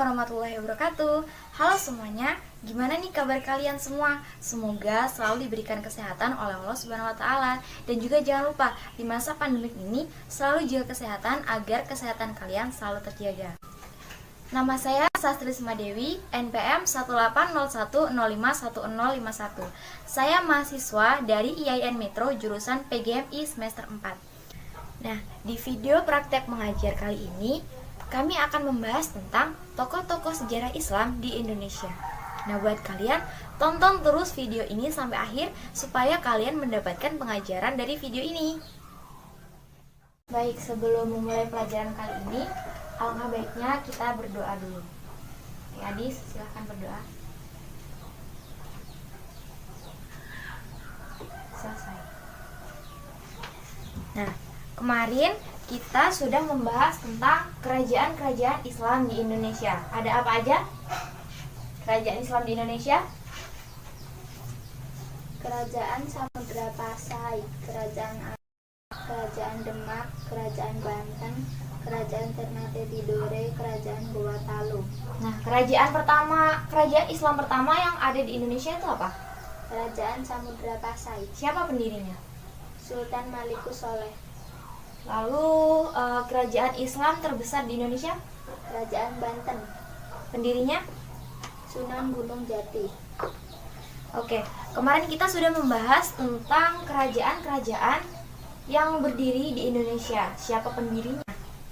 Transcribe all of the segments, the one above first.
warahmatullahi wabarakatuh. Halo semuanya, gimana nih kabar kalian semua? Semoga selalu diberikan kesehatan oleh Allah Subhanahu wa Ta'ala. Dan juga jangan lupa, di masa pandemik ini selalu jaga kesehatan agar kesehatan kalian selalu terjaga. Nama saya Sastri Dewi, NPM 1801051. Saya mahasiswa dari IAIN Metro jurusan PGMI semester 4. Nah, di video praktek mengajar kali ini kami akan membahas tentang tokoh-tokoh sejarah Islam di Indonesia. Nah, buat kalian, tonton terus video ini sampai akhir supaya kalian mendapatkan pengajaran dari video ini. Baik, sebelum memulai pelajaran kali ini, alangkah baiknya kita berdoa dulu. Adis, silahkan berdoa. Selesai. Nah, kemarin kita sudah membahas tentang kerajaan-kerajaan Islam di Indonesia. Ada apa aja kerajaan Islam di Indonesia? Kerajaan Samudra Pasai, Kerajaan Demak, Kerajaan Banten, Kerajaan Ternate Tidore, Kerajaan Gorontalo. Nah, kerajaan Islam pertama yang ada di Indonesia itu apa? Kerajaan Samudra Pasai. Siapa pendirinya? Sultan Malikus Soleh. Lalu kerajaan Islam terbesar di Indonesia? Kerajaan Banten. Pendirinya? Sunan Gunung Jati. Oke, kemarin kita sudah membahas tentang kerajaan-kerajaan yang berdiri di Indonesia. Siapa pendirinya?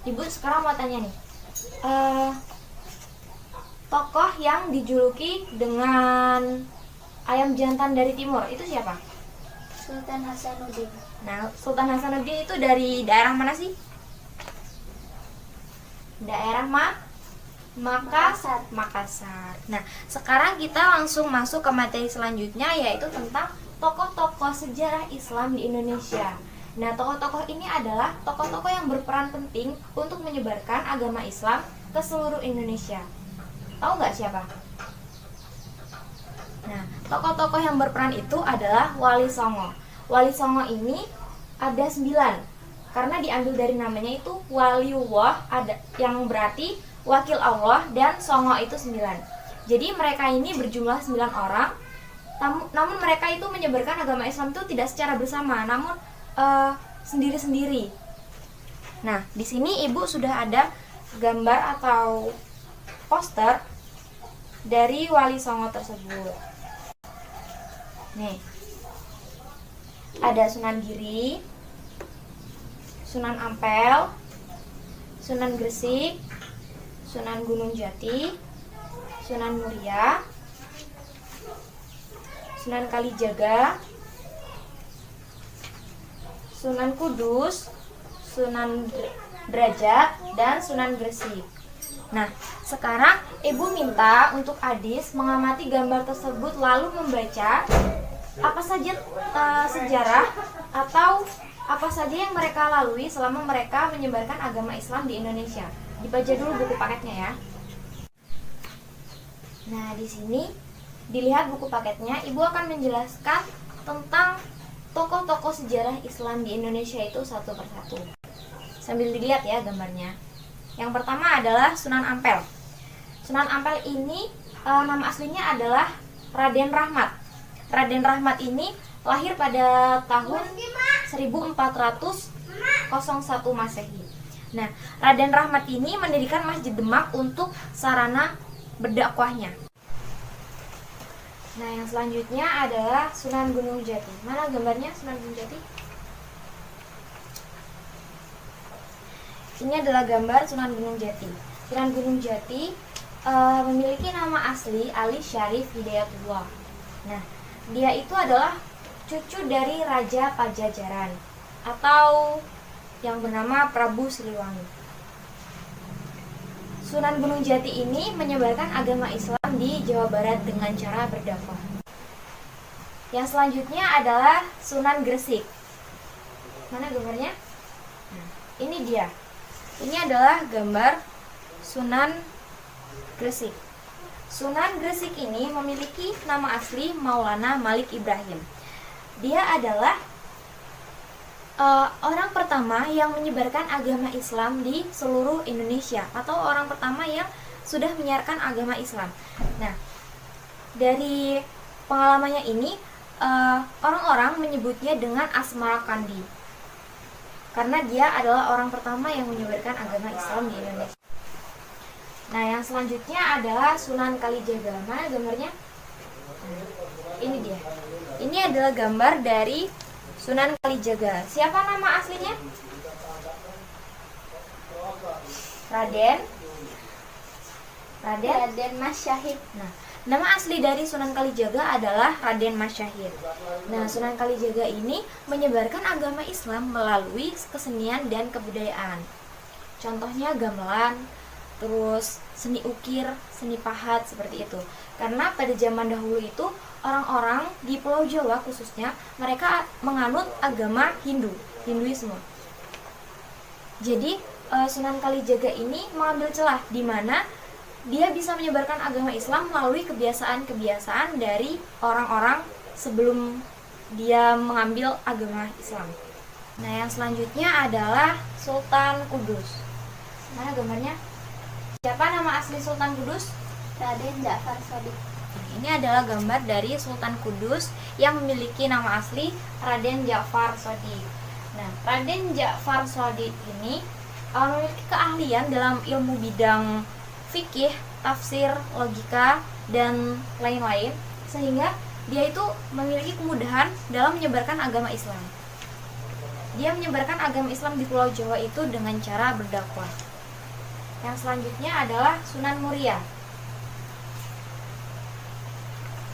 Ibu sekarang mau tanya nih, tokoh yang dijuluki dengan ayam jantan dari timur itu siapa? Sultan Hasanuddin. Nah, Sultan Hasanuddin itu dari daerah mana sih? Daerah Makassar. Nah, sekarang kita langsung masuk ke materi selanjutnya, yaitu tentang tokoh-tokoh sejarah Islam di Indonesia. Nah, tokoh-tokoh ini adalah tokoh-tokoh yang berperan penting untuk menyebarkan agama Islam ke seluruh Indonesia. Tahu nggak siapa? Nah, tokoh-tokoh yang berperan itu adalah Wali Songo. Wali Songo ini ada 9, karena diambil dari namanya itu Waliullah, yang berarti wakil Allah, dan Songo itu 9. Jadi mereka ini berjumlah 9 orang, namun mereka itu menyebarkan agama Islam itu tidak secara bersama, namun sendiri-sendiri. Nah, di sini Ibu sudah ada gambar atau poster dari Wali Songo tersebut. Nih, ada Sunan Giri, Sunan Ampel, Sunan Gresik, Sunan Gunung Jati, Sunan Muria, Sunan Kalijaga, Sunan Kudus, Sunan Derajat, dan Sunan Gresik. Nah, sekarang Ibu minta untuk Adis mengamati gambar tersebut lalu membaca apa saja sejarah atau apa saja yang mereka lalui selama mereka menyebarkan agama Islam di Indonesia. Dibaca dulu buku paketnya ya. Nah, di sini dilihat buku paketnya, Ibu akan menjelaskan tentang tokoh-tokoh sejarah Islam di Indonesia itu satu persatu. Sambil dilihat ya gambarnya. Yang pertama adalah Sunan Ampel. Sunan Ampel ini nama aslinya adalah Raden Rahmat. Raden Rahmat ini lahir pada tahun 1401 Masehi. Nah, Raden Rahmat ini mendirikan Masjid Demak untuk sarana berdakwahnya. Nah, yang selanjutnya adalah Sunan Gunung Jati. Mana gambarnya Sunan Gunung Jati? Ini adalah gambar Sunan Gunung Jati. Sunan Gunung Jati memiliki nama asli Ali Syarif Hidayatullah. Nah, dia itu adalah cucu dari Raja Pajajaran atau yang bernama Prabu Siliwangi. Sunan Gunung Jati ini menyebarkan agama Islam di Jawa Barat dengan cara berdakwah. Yang selanjutnya adalah Sunan Gresik. Mana gambarnya? Nah, ini dia. Ini adalah gambar Sunan Gresik. Sunan Gresik ini memiliki nama asli Maulana Malik Ibrahim. Dia adalah orang pertama yang menyebarkan agama Islam di seluruh Indonesia, atau orang pertama yang sudah menyiarkan agama Islam. Nah, dari pengalamannya ini orang-orang menyebutnya dengan Asmarakandi karena dia adalah orang pertama yang menyebarkan agama Islam di Indonesia. Nah, yang selanjutnya adalah Sunan Kalijaga. Mana gambarnya? Ini dia. Ini adalah gambar dari Sunan Kalijaga. Siapa nama aslinya? Raden Masyahid. Nah, nama asli dari Sunan Kalijaga adalah Raden Masyahid. Nah, Sunan Kalijaga ini menyebarkan agama Islam melalui kesenian dan kebudayaan. Contohnya gamelan, terus seni ukir, seni pahat, seperti itu. Karena pada zaman dahulu itu orang-orang di Pulau Jawa khususnya mereka menganut agama Hinduisme. Jadi Sunan Kalijaga ini mengambil celah di mana dia bisa menyebarkan agama Islam melalui kebiasaan-kebiasaan dari orang-orang sebelum dia mengambil agama Islam. Nah, yang selanjutnya adalah Sultan Kudus. Mana gambarnya? Siapa nama asli Sultan Kudus? Raden Ja'far Shadiq. Ini adalah gambar dari Sultan Kudus yang memiliki nama asli Raden Ja'far Shadiq. Nah, Raden Ja'far Shadiq ini memiliki keahlian dalam ilmu bidang fikih, tafsir, logika, dan lain-lain, sehingga dia itu memiliki kemudahan dalam menyebarkan agama Islam. Dia menyebarkan agama Islam di Pulau Jawa itu dengan cara berdakwah. Yang selanjutnya adalah Sunan Muria.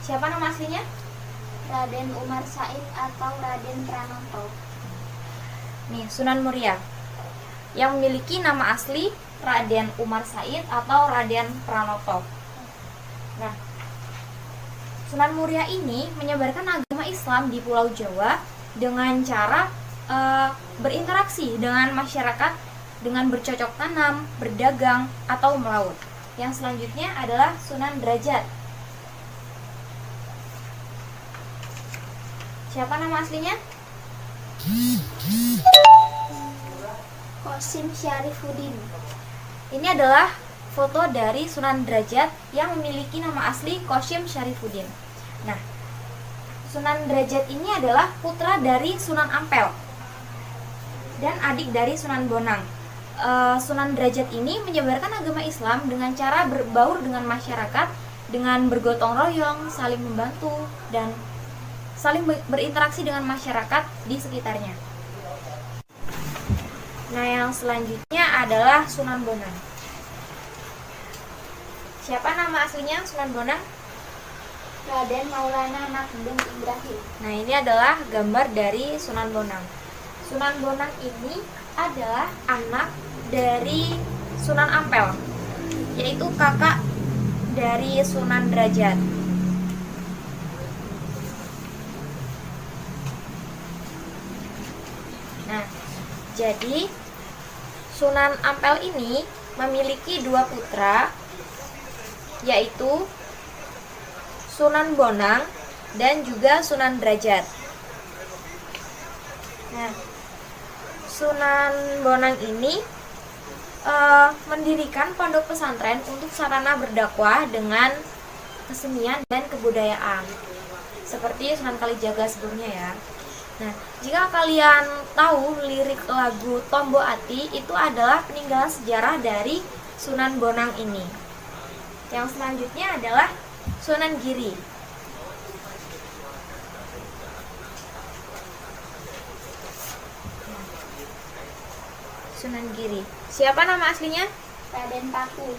Siapa nama aslinya? Raden Umar Said atau Raden Pranoto. Nih, Sunan Muria yang memiliki nama asli Raden Umar Said atau Raden Pranoto. Nah, Sunan Muria ini menyebarkan agama Islam di Pulau Jawa dengan cara berinteraksi dengan masyarakat dengan bercocok tanam, berdagang, atau melaut. Yang selanjutnya adalah Sunan Derajat. Siapa nama aslinya? Qasim Syarifuddin. Ini adalah foto dari Sunan Derajat yang memiliki nama asli Qasim Syarifuddin. Nah, Sunan Derajat ini adalah putra dari Sunan Ampel dan adik dari Sunan Bonang. Sunan Derajat ini menyebarkan agama Islam dengan cara berbaur dengan masyarakat, dengan bergotong royong, saling membantu, dan saling berinteraksi dengan masyarakat di sekitarnya. Nah, yang selanjutnya adalah Sunan Bonang. Siapa nama aslinya Sunan Bonang? Raden Maulana Magdum Ibrahim. Nah, ini adalah gambar dari Sunan Bonang. Sunan Bonang ini adalah anak dari Sunan Ampel, yaitu kakak dari Sunan Derajat. Nah, jadi Sunan Ampel ini memiliki dua putra, yaitu Sunan Bonang dan juga Sunan Derajat. Nah, Sunan Bonang ini mendirikan pondok pesantren untuk sarana berdakwah dengan kesenian dan kebudayaan, seperti Sunan Kalijaga sebelumnya ya. Nah, jika kalian tahu lirik lagu Tombo Ati, itu adalah peninggalan sejarah dari Sunan Bonang ini. Yang selanjutnya adalah Sunan Giri. Sunan Giri. Siapa nama aslinya? Raden Paku.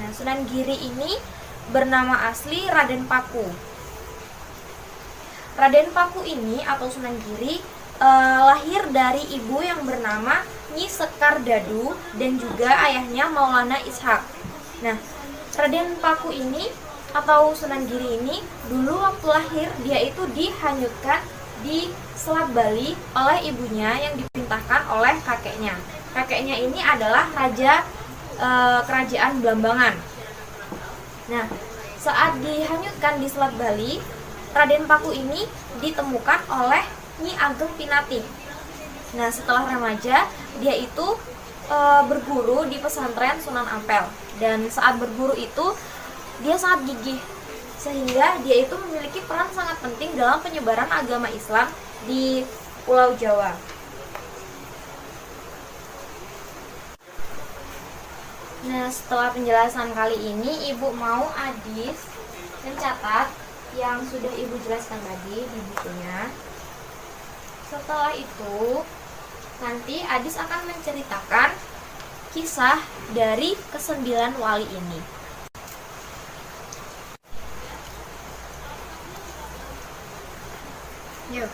Nah, Sunan Giri ini bernama asli Raden Paku. Raden Paku ini atau Sunan Giri lahir dari ibu yang bernama Nyi Sekar Dadu dan juga ayahnya Maulana Ishak. Nah, Raden Paku ini atau Sunan Giri ini dulu waktu lahir dia itu dihanyutkan di Selat Bali oleh ibunya yang diperintahkan oleh kakeknya. Kakeknya ini adalah raja kerajaan Blambangan. Nah, saat dihanyutkan di Selat Bali, Raden Paku ini ditemukan oleh Nyi Ageng Pinati. Nah, setelah remaja, dia itu berguru di pesantren Sunan Ampel, dan saat berguru itu dia sangat gigih sehingga dia itu memiliki peran sangat penting dalam penyebaran agama Islam di Pulau Jawa. Nah, setelah penjelasan kali ini, Ibu mau Adis mencatat yang sudah Ibu jelaskan tadi di bukunya. Setelah itu, nanti Adis akan menceritakan kisah dari ke-9 wali ini. Yuk.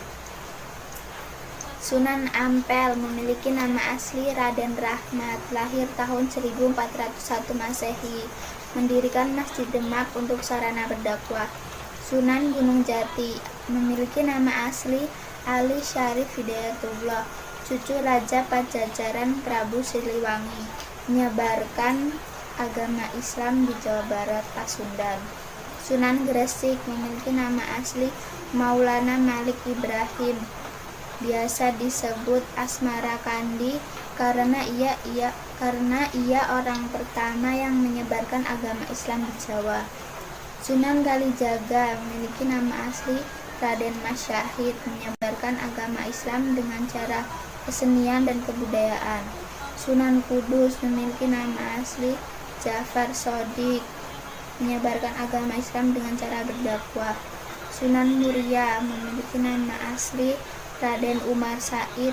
Sunan Ampel memiliki nama asli Raden Rahmat, lahir tahun 1401 Masehi, mendirikan Masjid Demak untuk sarana berdakwah. Sunan Gunung Jati memiliki nama asli Ali Syarif Hidayatullah, cucu Raja Pajajaran Prabu Siliwangi, menyebarkan agama Islam di Jawa Barat, Pasundan. Sunan Gresik memiliki nama asli Maulana Malik Ibrahim, biasa disebut Asmara Kandi karena ia orang pertama yang menyebarkan agama Islam di Jawa. Sunan Kalijaga memiliki nama asli Raden Mas Syahid, menyebarkan agama Islam dengan cara kesenian dan kebudayaan. Sunan Kudus memiliki nama asli Ja'far Shodiq, menyebarkan agama Islam dengan cara berdakwah. Sunan Muria memiliki nama asli Raden Umar Said,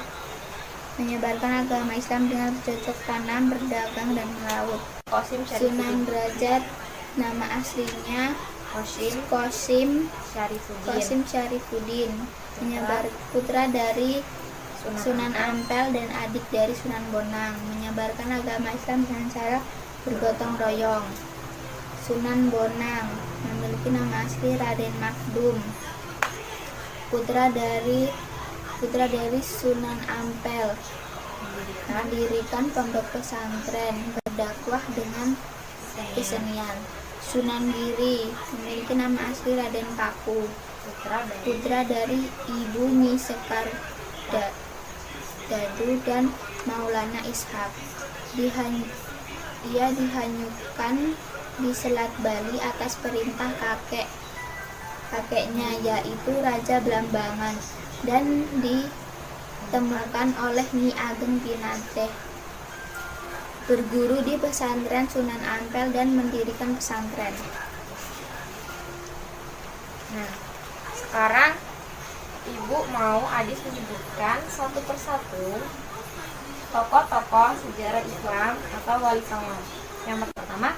menyebarkan agama Islam dengan bercocok tanam, berdagang, dan melaut. Sunan Derajat nama aslinya Qasim Syarifuddin, putra dari Sunan Ampel dan adik dari Sunan Bonang, menyebarkan agama Islam dengan cara bergotong royong. Sunan Bonang memiliki nama asli Raden Makdum, putra dari Sunan Ampel, mendirikan pondok pesantren, berdakwah dengan kesenian. Sunan Giri memiliki nama asli Raden Paku, putra dari Ibu Nyi Sekar Dadu dan Maulana Ishak. Ia dihanyutkan di Selat Bali atas perintah kakeknya, yaitu Raja Blambangan, dan ditemukan oleh Nyi Ageng Pinate. Berguru di pesantren Sunan Ampel dan mendirikan pesantren. Nah, sekarang Ibu mau Adis menyebutkan satu persatu tokoh-tokoh sejarah Islam atau wali songo. Yang pertama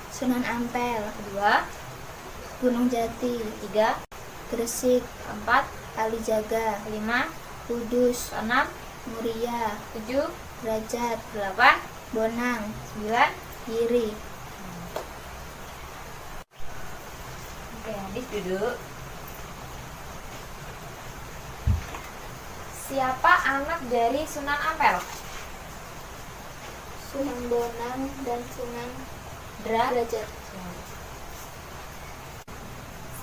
Sunan Ampel, kedua Gunung Jati, ketiga Gresik, keempat Kalijaga, kelima Kudus, keenam Muria, tujuh Derajat, delapan Bonang, sembilan. Giri. Oke, Adis duduk. Siapa anak dari Sunan Ampel? Sunan Bonang dan Sunan Derajat.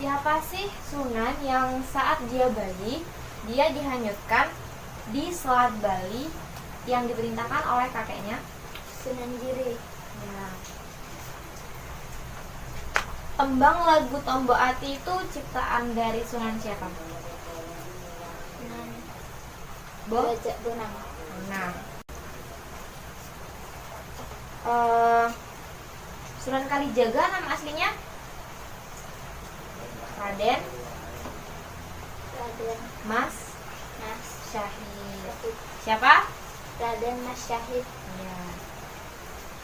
Siapa sih Sunan yang saat dia bayi, dia dihanyutkan di Selat Bali yang diperintahkan oleh kakeknya? Sunan Giri. Ya. Tembang lagu Tombo Ati itu ciptaan dari Sunan siapa? Sunan Derajat Bonang. Nah, Sunan Kalijaga nama aslinya Raden Mas Syahid. Siapa? Raden Mas Syahid. Ya.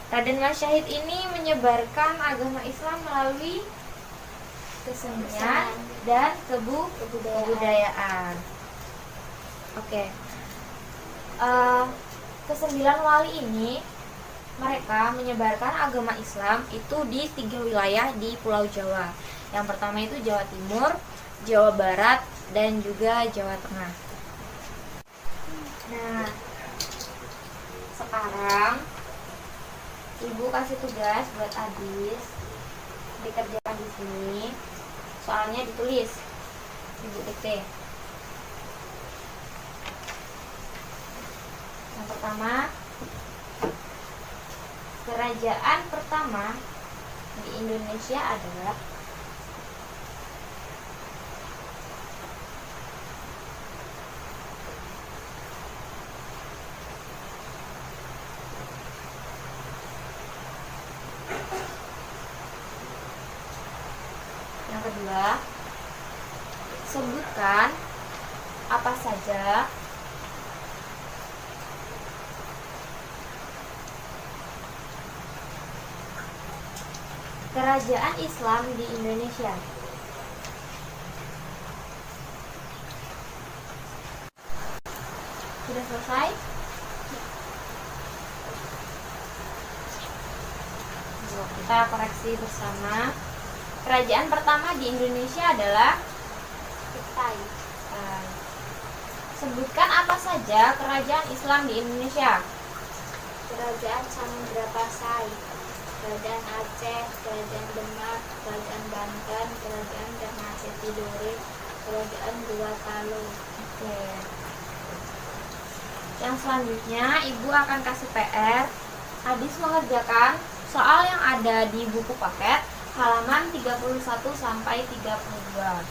Raden Mas Syahid ini menyebarkan agama Islam melalui kesenian dan kebudayaan. Oke. Ke-9 wali ini mereka menyebarkan agama Islam itu di 3 wilayah di Pulau Jawa. Yang pertama itu Jawa Timur, Jawa Barat, dan juga Jawa Tengah. Nah, sekarang Ibu kasih tugas buat Adis dikerjakan di sini. Soalnya ditulis, Ibu dikte. Yang pertama, Kerajaan pertama di Indonesia adalah yang kedua, sebutkan apa saja kerajaan Islam di Indonesia. Sudah selesai? Yuk, kita koreksi bersama. Kerajaan pertama di Indonesia adalah Kutai. Sebutkan apa saja kerajaan Islam di Indonesia. Kerajaan Samudra Pasai, Kerajaan Aceh, Kerajaan Demak, Kerajaan Banten, Kerajaan Ternate Tidore, Kerajaan Gorontalo. Oke. Yang selanjutnya, Ibu akan kasih PR. Adis mengerjakan soal yang ada di buku paket halaman 31 sampai 32.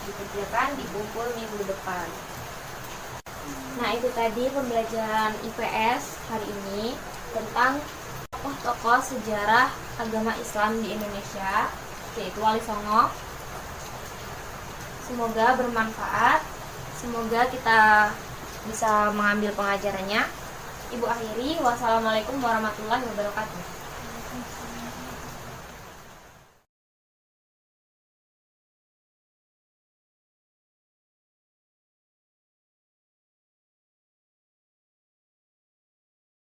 Dikerjakan di kumpul minggu depan. Nah, itu tadi pembelajaran IPS hari ini tentang tokoh-tokoh sejarah agama Islam di Indonesia, yaitu Wali Songo. Semoga bermanfaat. Semoga kita bisa mengambil pengajarannya. Ibu akhiri, wassalamualaikum warahmatullahi wabarakatuh.